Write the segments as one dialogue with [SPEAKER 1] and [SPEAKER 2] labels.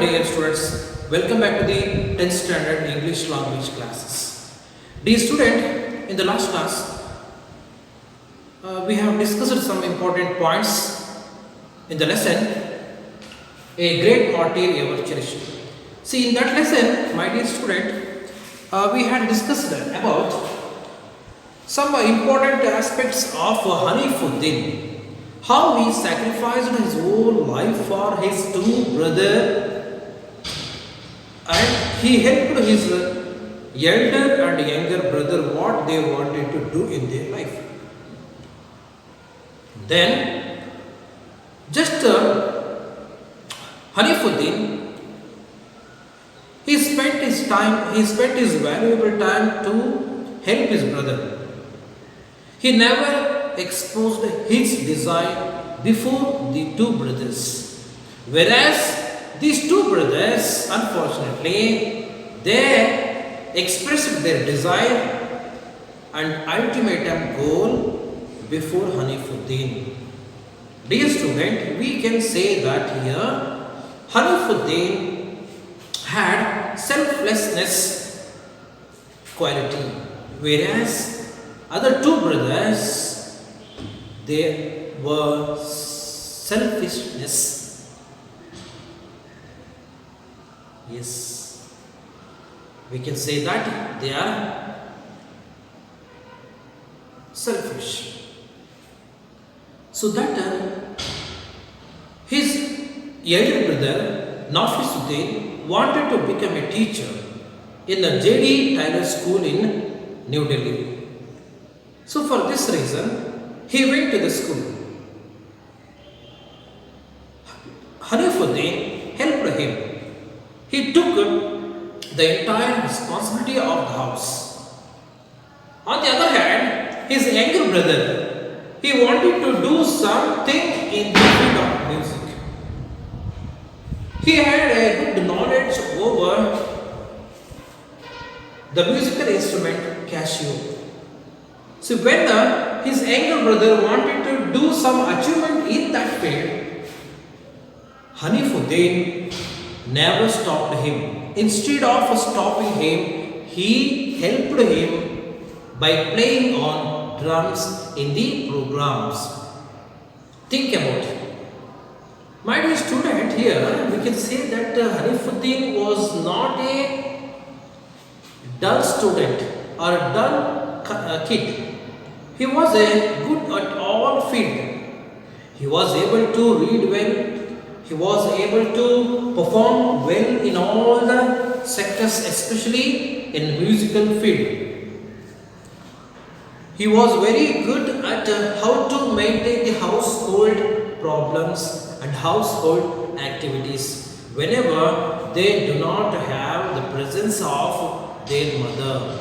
[SPEAKER 1] dear students, welcome back to the 10th standard English language classes. Dear student, in the last class, we have discussed some important points in the lesson, a great martyr ever cherished. See, in that lesson, my dear student, we had discussed about some important aspects of Hanifuddin. How he sacrificed his whole life for his two brothers, and he helped his elder and younger brother what they wanted to do in their life. Then, just Hanifuddin, he spent his valuable time to help his brother. He never exposed his desire before the two brothers, whereas these two brothers, unfortunately, they expressed their desire and ultimate goal before Hanifuddin. Dear student, we can say that here Hanifuddin had selflessness quality, whereas other two brothers, they were selfishness. Yes, we can say that they are selfish. So that his younger brother Nafisuddin wanted to become a teacher in the J.D. Tyler School in New Delhi. So for this reason, he went to the school. Hanifuddin helped him. He took the entire responsibility of the house. On the other hand, his younger brother, he wanted to do something in the field of music. He had a good knowledge over the musical instrument Casio. So when his younger brother wanted to do some achievement in that field, Hanifuddin never stopped him. Instead of stopping him, he helped him by playing on drums in the programs. Think about it. My dear student, here we can say that Hanifuddin was not a dull student or a dull kid. He was a good at all field. He was able to read well. He was able to perform well in all the sectors, especially in musical field. He was very good at how to maintain the household problems and household activities whenever they do not have the presence of their mother.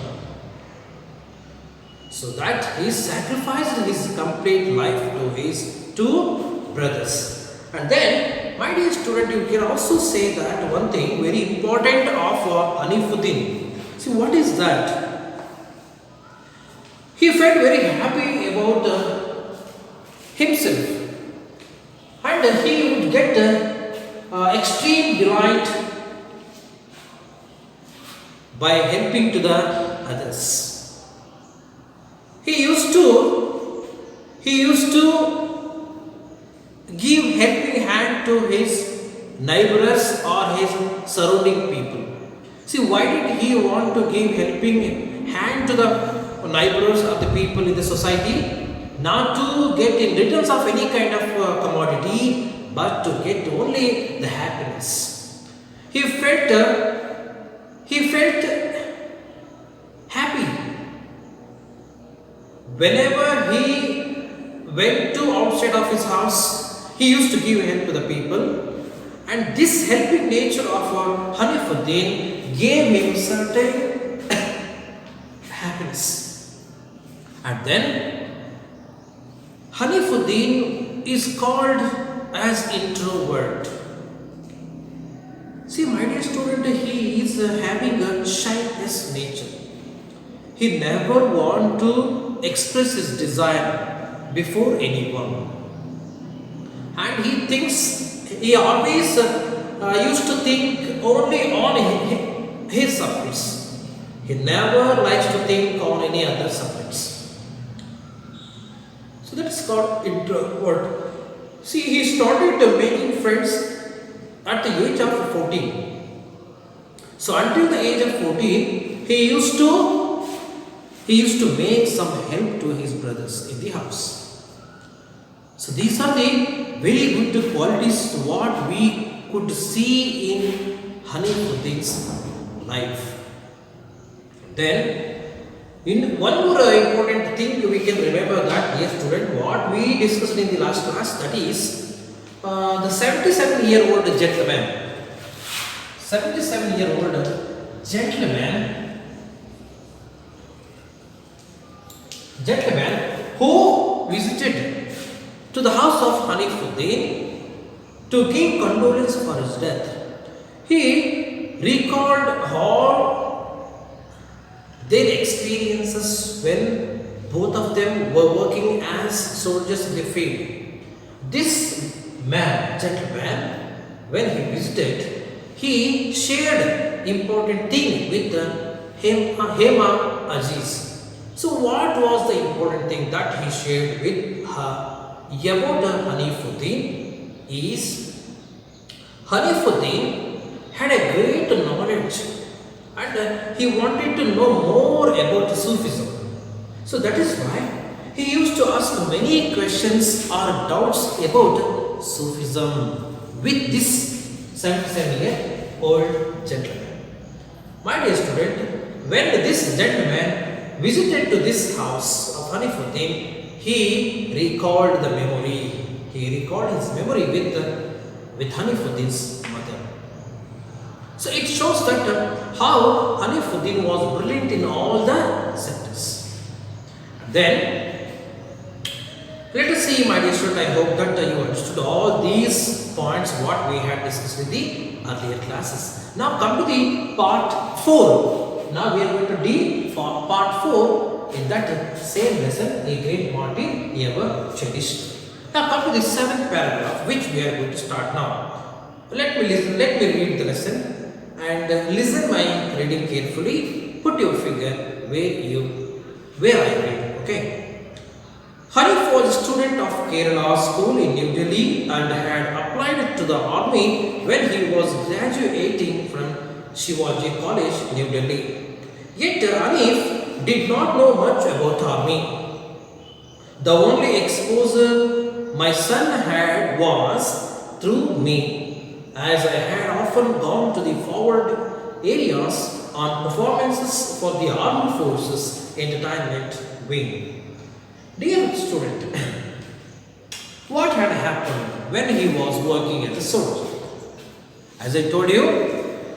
[SPEAKER 1] So that he sacrificed his complete life to his two brothers. And then, my dear student, you can also say that one thing very important of Hanifuddin. See, what is that? He felt very happy about himself, and he would get extreme delight by helping to the others. He used to give helping hand to his neighbors or his surrounding people. See, why did he want to give helping hand to the neighbors or the people in the society? Not to get in returns of any kind of commodity, but to get only the happiness. He felt happy whenever he went to outside of his house. He used to give help to the people, and this helping nature of Hanifuddin gave him certain happiness. And then Hanifuddin is called as introvert. See, my dear student, he is having a shyness nature. He never want to express his desire before anyone. And he thinks, he always used to think only on his subjects. He never likes to think on any other subjects. So that is called introvert. See, he started making friends at the age of 14. So until the age of 14, he used to make some help to his brothers in the house. So these are the very good qualities what we could see in Hanifuddin's life. Then, in one more important thing we can remember that, dear student, what we discussed in the last class, that is the 77-year-old gentleman. 77-year-old gentleman who visited to the house of Hanifuddin to give condolence for his death. He recalled all their experiences when both of them were working as soldiers in the field. This gentleman, when he visited, he shared important thing with Hema Aziz. So what was the important thing that he shared with her about Hanifuddin is Hanifuddin had a great knowledge and he wanted to know more about Sufism. So that is why he used to ask many questions or doubts about Sufism with this 77-year-old gentleman. My dear student, when this gentleman visited to this house of Hanifuddin, he recalled the memory. He recalled his memory with Hanifuddin's mother. So it shows that how Hanifuddin was brilliant in all the sectors. Then, let us see, my dear student, I hope that you understood all these points what we had discussed in the earlier classes. Now come to the part 4. Now we are going to deal for part 4 in that same lesson, a great martyr ever cherished. Now come to the 7th paragraph which we are going to start now. Let me read the lesson and listen my reading carefully. Put your finger where I read. Okay. Hanif was a student of Kerala school in New Delhi and had applied to the army when he was graduating from Shivaji College, New Delhi. Yet Hanif did not know much about army. The only exposure my son had was through me, as I had often gone to the forward areas on performances for the Armed Forces Entertainment Wing. Dear student, what had happened when he was working as a soldier? As I told you,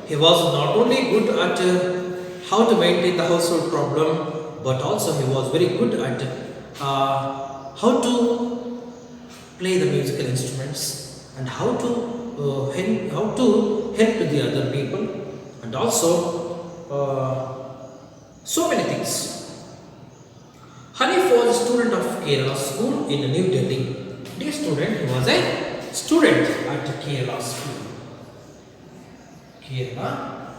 [SPEAKER 1] he was not only good at how to maintain the household problem, but also he was very good at how to play the musical instruments and how to help the other people, and also so many things. Hanif was a student of Kerala school in New Delhi. Dear student, he was a student at Kerala school. Kerala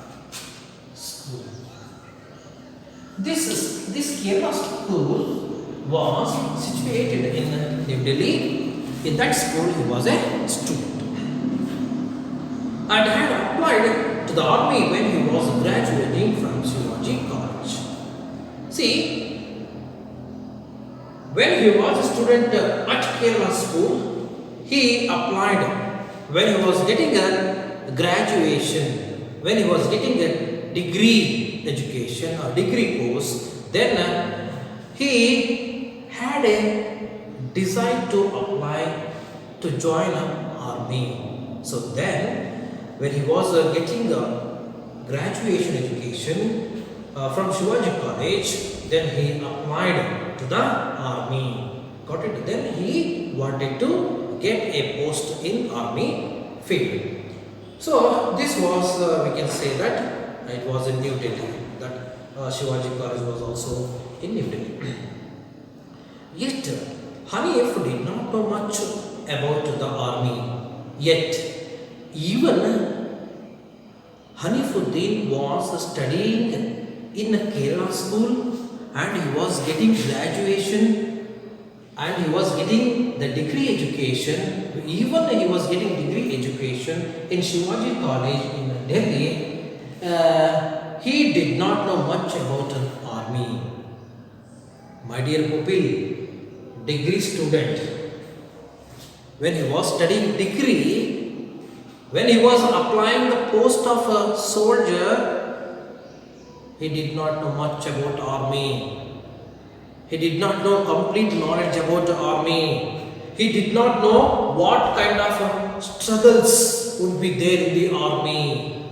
[SPEAKER 1] school. This Kerala school was situated in New Delhi. In that school, he was a student and had applied to the army when he was graduating from Shivaji College. See, when he was a student at Kerala school, he applied when he was getting a graduation, when he was getting a degree education or degree course, then he had a desire to apply to join an army. So then, when he was getting a graduation education from Shivaji College, then he applied to the army. Got it? Then he wanted to get a post in army field. So this was, we can say that it was in New Delhi. That Shivaji College was also in New Delhi. Yet Hanif did not know much about the army. Yet even Hanifuddin was studying in a Kerala school and he was getting graduation and he was getting the degree education. Even he was getting degree education in Shivaji College in Delhi. He did not know much about an army. My dear pupil, degree student, when he was studying degree, when he was applying the post of a soldier, he did not know much about army. He did not know complete knowledge about the army. He did not know what kind of struggles would be there in the army.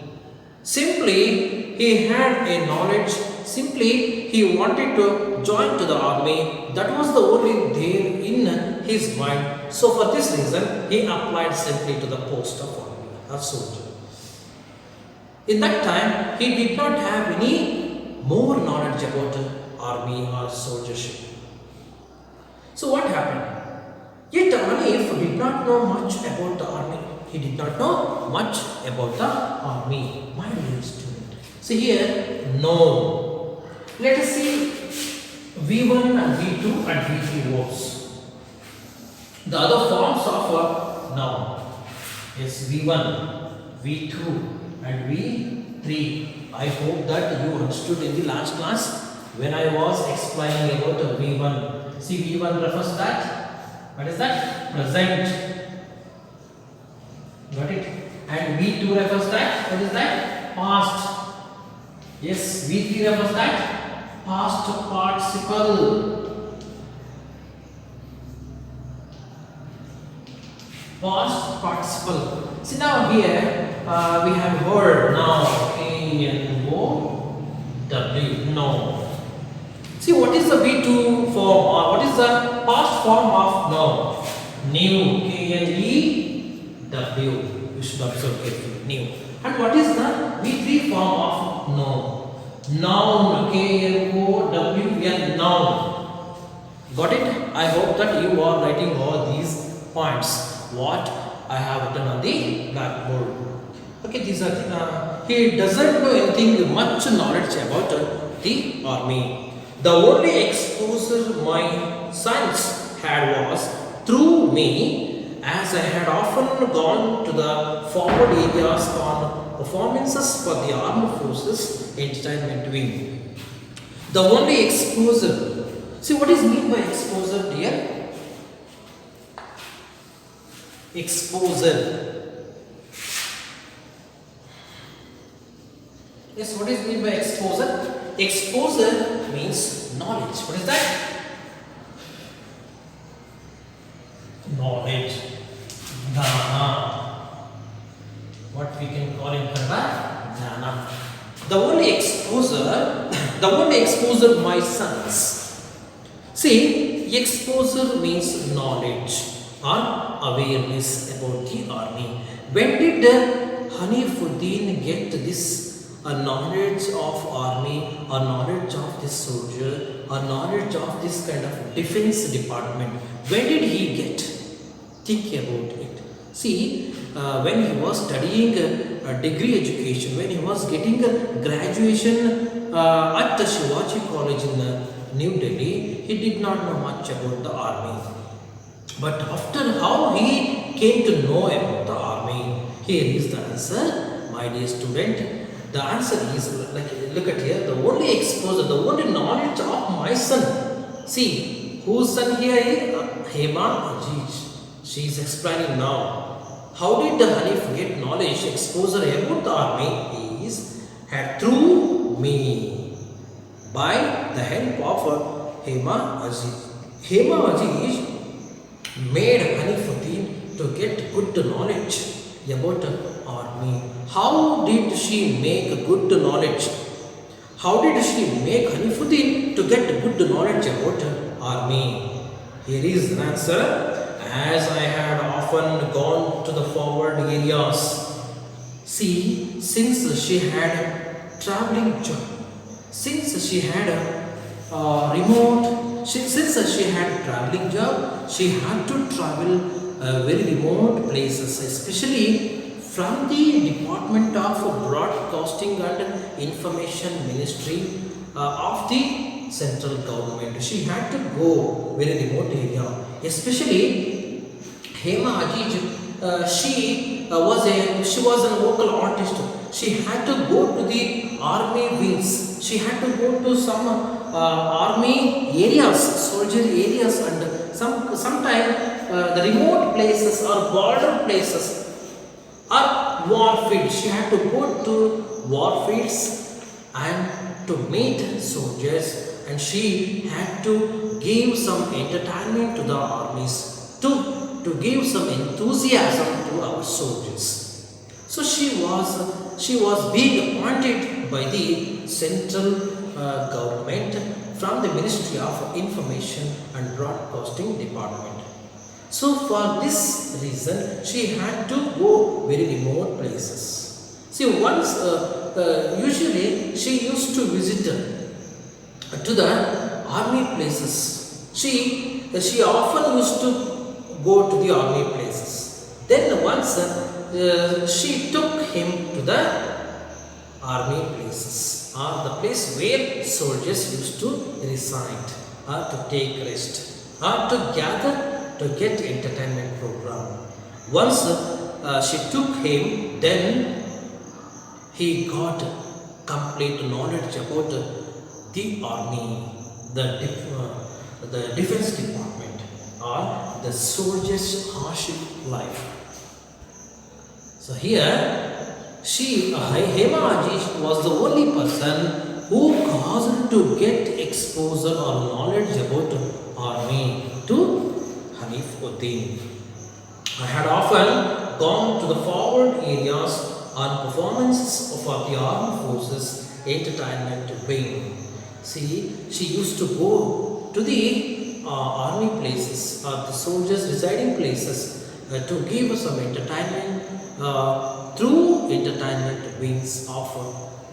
[SPEAKER 1] Simply, he had a knowledge. Simply, he wanted to join to the army. That was the only there in his mind. So, for this reason, he applied simply to the post of army, of soldier. In that time, he did not have any more knowledge about army or soldiership. So, what happened? Yet Hanif did not know much about the army. He did not know much about the army. My dear student. So here, no. Let us see V1 and V2 and V3 verbs. The other forms of noun is V1, V2 and V3. I hope that you understood in the last class when I was explaining about V1. See, V1 refers that. What is that? Present. Got it? And V2 refers that. What is that? Past. Yes, V3 refers that. Past participle. Past participle. See now here we have word now. K-N-O-W. No. See what is the V2 form or what is the past form of noun? New. K-N-E-W. You should observe carefully. New. And what is the V3 form of noun? Noun. K-N-O-W-N. Noun. Got it? I hope that you are writing all these points. What I have written on the blackboard. Okay, these are he doesn't know anything much knowledge about the army. The only exposure my sons had was through me, as I had often gone to the forward areas on performances for the armed forces entertainment wing. The only exposure. See what is meant by exposure, dear? Exposure. Yes, what is meant by exposure? Exposure means knowledge. What is that? Knowledge. Jnana. What we can call in Kannada? Jnana. The only exposure my sons. See, exposure means knowledge or awareness about the army. When did Hanifuddin get this knowledge of army, or knowledge of this soldier, or knowledge of this kind of defense department? When did he get? Think about it. See, when he was studying a degree education, when he was getting a graduation at the Shivaji College in New Delhi, he did not know much about the army. But after how he came to know about the army, here is the answer, my dear student. The answer is, like, look at here, the only exposure, the only knowledge of my son. See, whose son here is? Hema Ajiz. She is explaining now. How did the Hanif get knowledge, exposure about the army? Is had through me, by the help of Hema Ajiz. Hema Ajiz made Hanifuddin to get good knowledge about army. How did she make good knowledge? How did she make Hanifuddin to get good knowledge about army? Here is the answer. As I had often gone to the forward areas. See, since she had traveling job, since she had since she had traveling job, she had to travel very remote places, especially from the Department of Broadcasting Broadcasting and Information Ministry of the central government. She had to go very remote area, especially Hema Ajij. She was a local artist. She had to go to the army wings. She had to go to some army areas, soldier areas, and sometimes the remote places or border places or war fields. She had to go to war fields and to meet soldiers, and she had to give some entertainment to the armies, to give some enthusiasm to our soldiers. So she was being appointed by the central government from the Ministry of Information and Broadcasting Department. So for this reason, she had to go very remote places. See, usually she used to visit to the army places. She often used to go to the army places. Then once she took him to the army places, or the place where soldiers used to reside, or to take rest, or to gather to get entertainment program. Once she took him, then he got complete knowledge about the army, the defense department, or the soldiers' hardship life. So here, Hema Ajij was the only person who caused to get exposure or knowledge about army to Hanifuddin. I had often gone to the forward areas on performances of the armed forces entertainment wing. See, she used to go to the army places, the soldiers residing places, to give some entertainment through entertainment wings of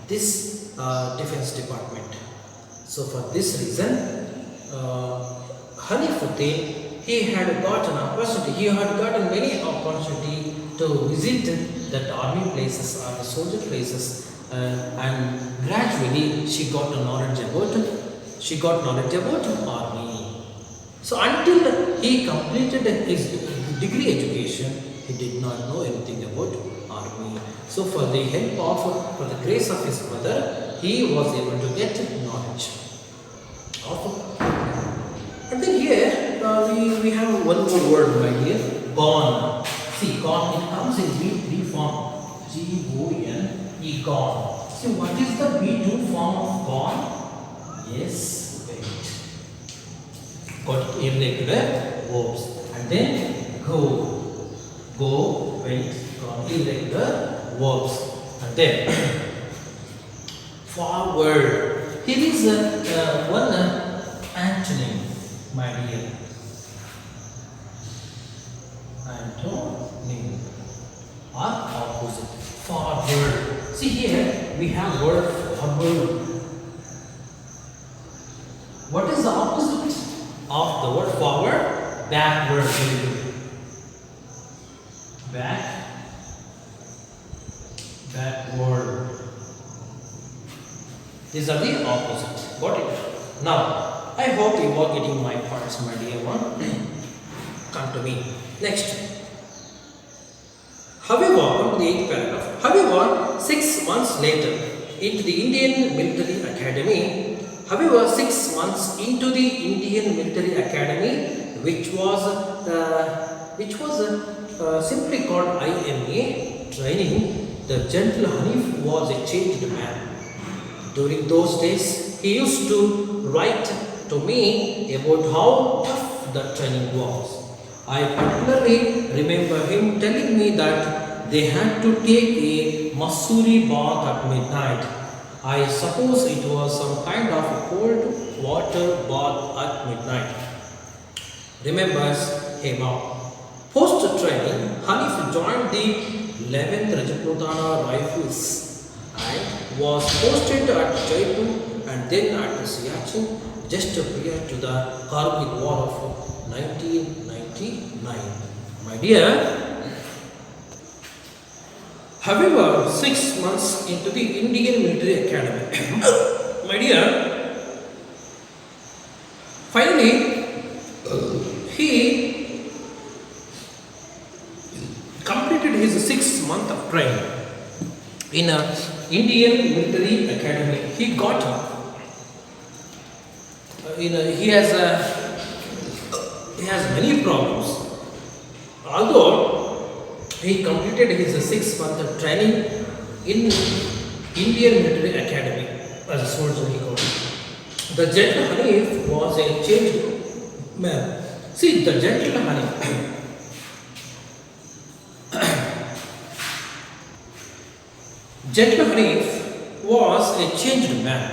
[SPEAKER 1] this defense department. So for this reason, Hanifuddin, he had got an opportunity, he had gotten many opportunity to visit that army places or the soldier places, and gradually she got knowledge about army. So until he completed his degree education, he did not know anything about army. So for the grace of his mother, he was able to get knowledge of. And then here we have one more word, my dear, gone. See, gone, it comes in B3 form, G-O-N-E, gone. See, what is the B2 form of gone? Yes, wait. Got irregular verbs. And then go, went, gone, irregular verbs. And then forward. Here is one antonym, my dear. Antonym or opposite. Forward. See here we have word forward. What is the opposite of the word forward? Backward. Backward. These are the opposite. Got it? Now, I hope you are getting my points, my dear one. Come to me. Next. However, come to the 8th paragraph. However, 6 months later, into the Indian Military Academy, which was simply called IMA training, the gentle Hanif was a changed man. During those days, he used to write to me about how tough the training was. I particularly remember him telling me that they had to take a Masuri bath at midnight. I suppose it was some kind of cold water bath at midnight. Remembers Hema. Post-training, Hanif joined the 11th Rajputana Rifles and was posted at Jaipur and then at Siachen just prior to the Kargil War of 1999. My dear, However, 6 months into the Indian Military Academy, my dear, finally he completed his 6 month of training in a Indian Military Academy. He got he has many problems. Although he completed his 6 month of training in Indian Military Academy as a soldier, he got. The gentle Hanif was a changed man. See, the gentle Hanif. Gentle Hanif was a changed man.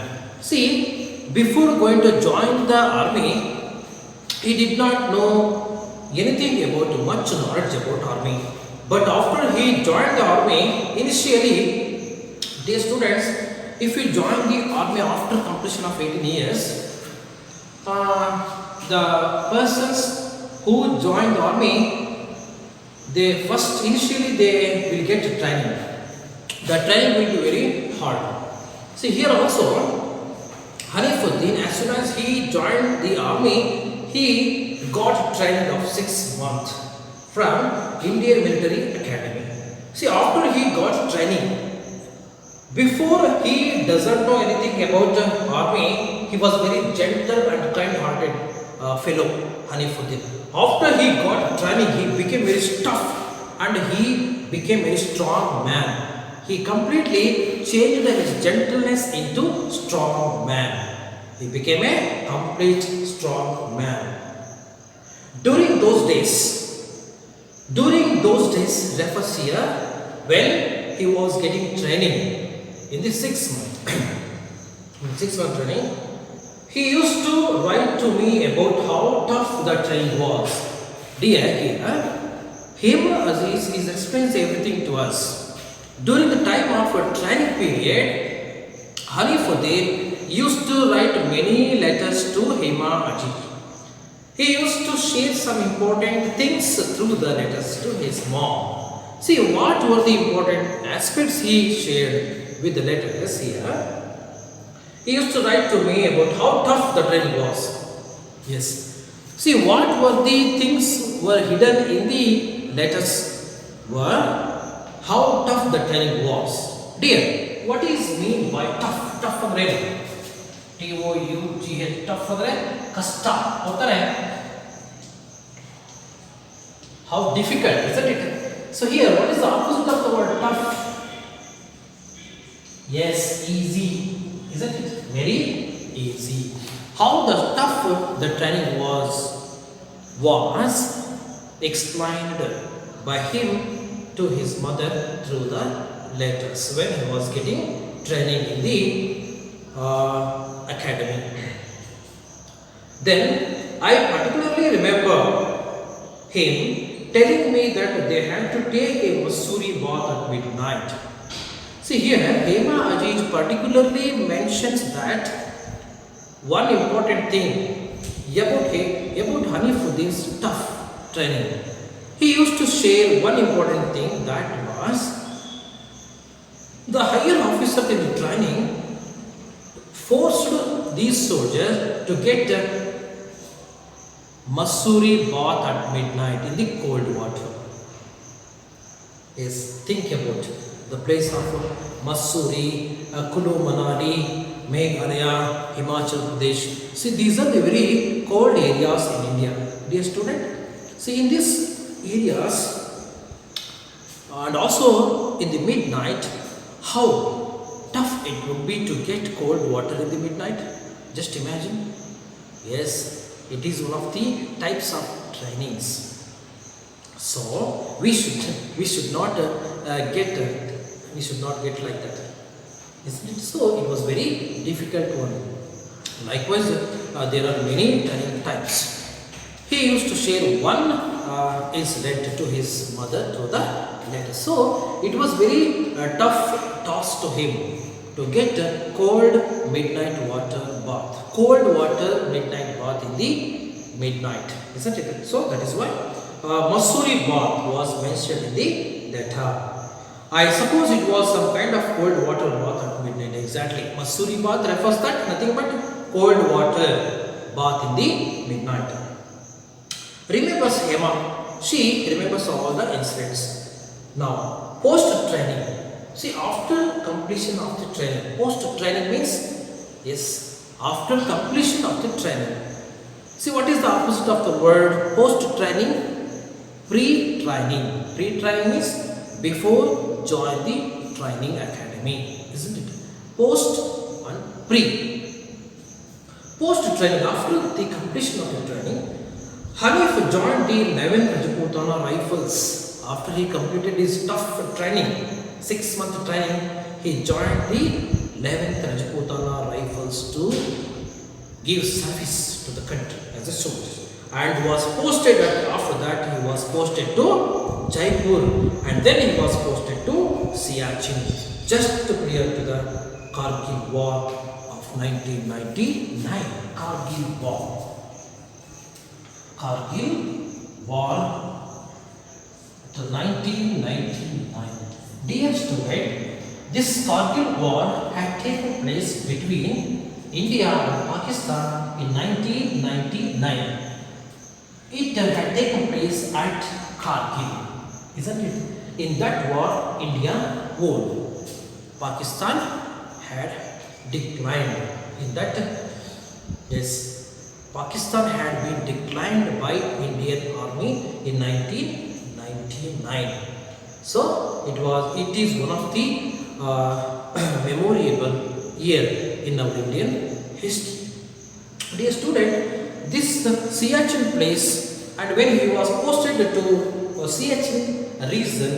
[SPEAKER 1] See, before going to join the army, he did not know anything about much knowledge about army. But after he joined the army, initially, dear students, if you join the army after completion of 18 years, the persons who join the army, they first initially they will get training. The training will be very hard. See here also, Hanifuddin, as soon as he joined the army, he got training of 6 months from Indian Military Academy. See, after he got training, before he doesn't know anything about the army, he was very gentle and kind-hearted fellow, Hanifuddin. After he got training, he became very tough and he became very strong man. He completely changed his gentleness into strong man. He became a complete strong man. During those days refers here when he was getting training in the 6 month. In 6 month training, he used to write to me about how tough the training was. Dear, he explains everything to us. During the time of a training period, Hanifuddin used to write many letters to Hema Aji. He used to share some important things through the letters to his mom. See, what were the important aspects he shared with the letters here? He used to write to me about how tough the training was. Yes. See, what were the things were hidden in the letters were how tough the training was. Dear, what is mean by tough? Tough for grade. TOUGH, tough for grade. Kasta. How difficult, isn't it? So here, what is the opposite of the word tough? Yes, easy. Isn't it? Very easy. How the tough the training was explained by him to his mother through the letters when he was getting training in the academy. Then I particularly remember him telling me that they had to take a Masuri bath at midnight. See here, Hema Ajiz particularly mentions that one important thing about Hanifuddin's tough training. He used to share one important thing, that was the higher officer in the training forced these soldiers to get Masuri bath at midnight in the cold water. Yes, think about the place of Masuri, Kulu Manali, Meghalaya, Himachal Pradesh. See, these are the very cold areas in India. Dear student, see in these areas and also in the midnight, how tough it would be to get cold water in the midnight. Just imagine. Yes, it is one of the types of trainings. So we should not get like that, isn't it? So it was very difficult one. Likewise, there are many training types. He used to share one incident to his mother through the letter. So it was very tough task to him to get a cold midnight water bath. Cold water midnight bath in the midnight, isn't it? So that is why Masuri bath was mentioned in the letter. I suppose it was some kind of cold water bath at midnight. Exactly. Masuri bath refers that nothing but cold water bath in the midnight. Remembers Hema. She remembers all the incidents. Now, post training. See, after completion of the training. Post training means, yes, after completion of the training. See, what is the opposite of the word post training? Pre-training. Pre-training is before join the training academy, isn't it? Post and pre. Post training, after the completion of the training, Hanif joined the 11th Rajputana Rifles. After he completed his tough training, 6-month training, he joined the 11th Rajputana Rifles to give service to the country as a soldier. And was posted after that he was posted to Jaipur, and then he was posted to Siachen just prior to the Kargil War of 1999. Kargil War. Kargil War to 1999. Dear student, this Kargil War had taken place between India and Pakistan in 1999. It had taken place at Kargil, isn't it? In that war, India won. Pakistan had declined. In that, yes, Pakistan had been declined by Indian army in 1999. So it is one of the memorable year in our Indian history. Dear student, this Siachen place, and when he was posted to Siachen region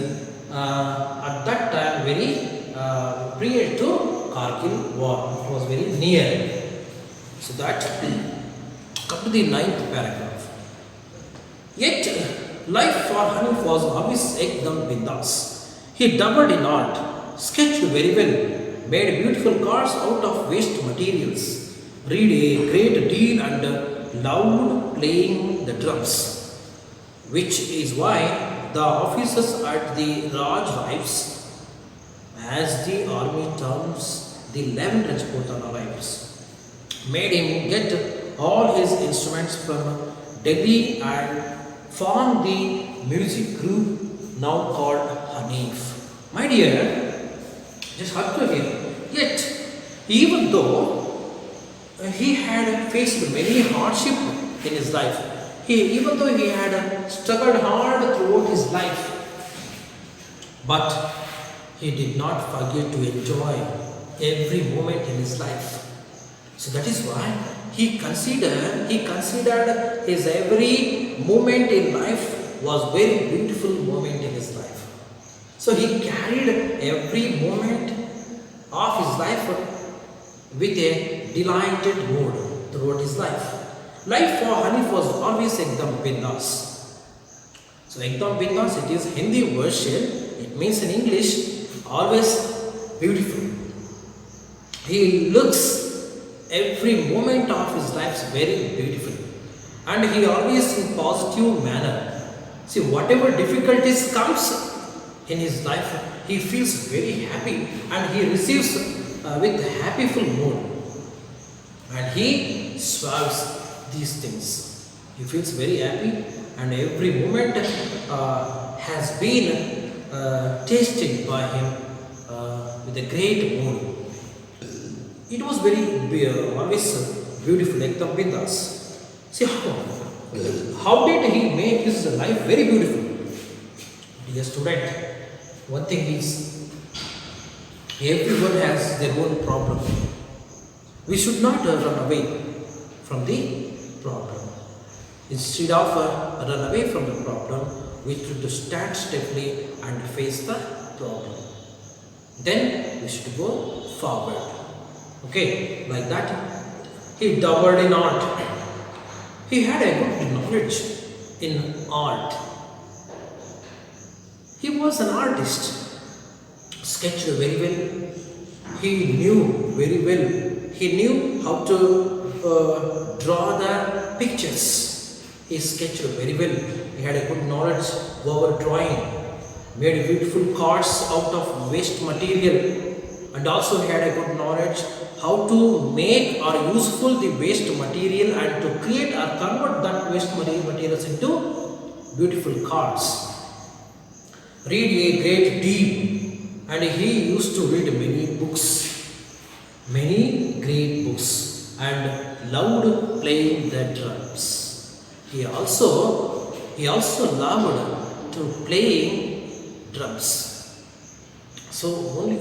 [SPEAKER 1] at that time, very prior to Kargil war, it was very near. So that up to the 9th paragraph. Yet life for Hanif was always ekdam bindas. He doubled in art, sketched very well, made beautiful cars out of waste materials, read a great deal and loved playing the drums, which is why the officers at the Raj Rifles, as the army terms the 11th Rajputana Rifles, made him get all his instruments from Delhi and formed the music group now called Hanif. My dear, just have to hear. Yet, even though he had faced many hardship in his life, even though he had struggled hard throughout his life, but he did not forget to enjoy every moment in his life. So that is why he considered his every moment in life was very beautiful moment in his life. So he carried every moment of his life with a delighted mood throughout his life. Life for Hanif was always ekdam bindas. So ekdam bindas, it is Hindi version. It means in English, always beautiful. He looks every moment of his life very beautiful, and he always in positive manner. See, whatever difficulties comes in his life, he feels very happy and he receives with happyful mood, and he swallows these things. He feels very happy, and every moment has been tasted by him with a great mood. It was very always beautiful, ekdam bindas. See how did he make his life very beautiful? Dear student, one thing is, everyone has their own problem. We should not run away from the problem. Instead of run away from the problem, we should stand steadily and face the problem. Then we should go forward. Okay, like that. He dabbled in art. He had a good knowledge in art. He was an artist, sketched very well. He knew very well. He knew how to draw the pictures. He sketched very well. He had a good knowledge over drawing. made beautiful cards out of waste material, and also had a good knowledge how to make or useful the waste material and to create or convert that waste materials into beautiful cards. Read a great deal, and he used to read many great books, and loved playing the drums. He also loved to playing drums. So only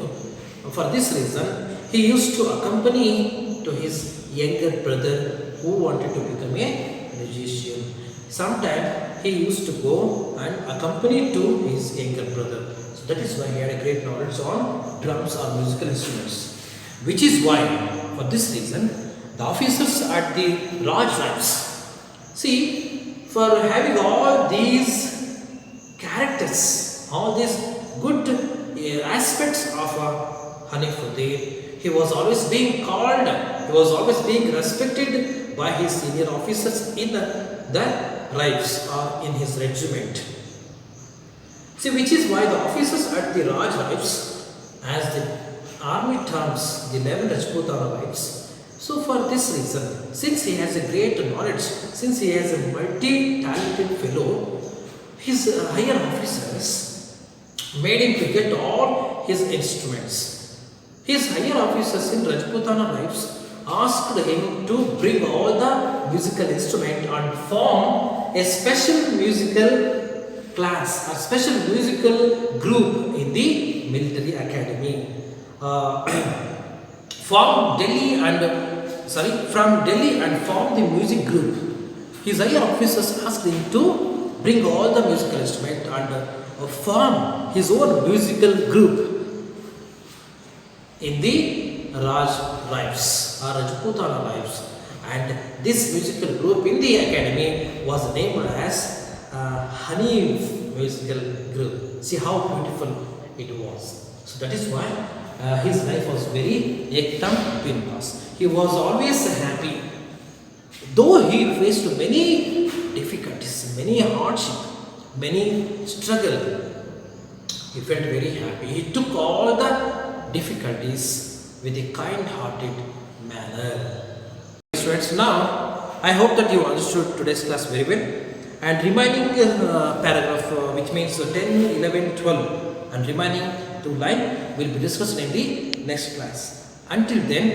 [SPEAKER 1] for this reason he used to accompany to his younger brother who wanted to become a musician. Sometimes he used to go and accompany to his younger brother. So that is why he had a great knowledge on drums or musical instruments. Which is why, for this reason, the officers at the Raj Rifles, see, for having all these characters, all these good aspects of Hanifuddin, he was always being called, he was always being respected by his senior officers in the Rifles or in his regiment. See, which is why the officers at the Raj Rifles, as the army terms the 11 Rajputana wives. So for this reason, since he has a great knowledge, since he has a multi-talented fellow, his higher officers made him to get all his instruments. His higher officers in Rajputana wives asked him to bring all the musical instrument and form a special musical class, a special musical group in the military academy. From Delhi and form the music group. His higher officers asked him to bring all the musical instruments and form his own musical group in the Raj Rifles or Rajputana Rifles, and this musical group in the academy was named as Hanif musical group. See how beautiful it was. So that is why his life was very ekdam bindas. He was always happy. Though he faced many difficulties, many hardship, many struggle, he felt very happy. He took all the difficulties with a kind-hearted manner. Students, now I hope that you understood today's class very well. And remaining paragraph, which means 10, 11, 12, and remaining 2 line will be discussed in the next class. Until then,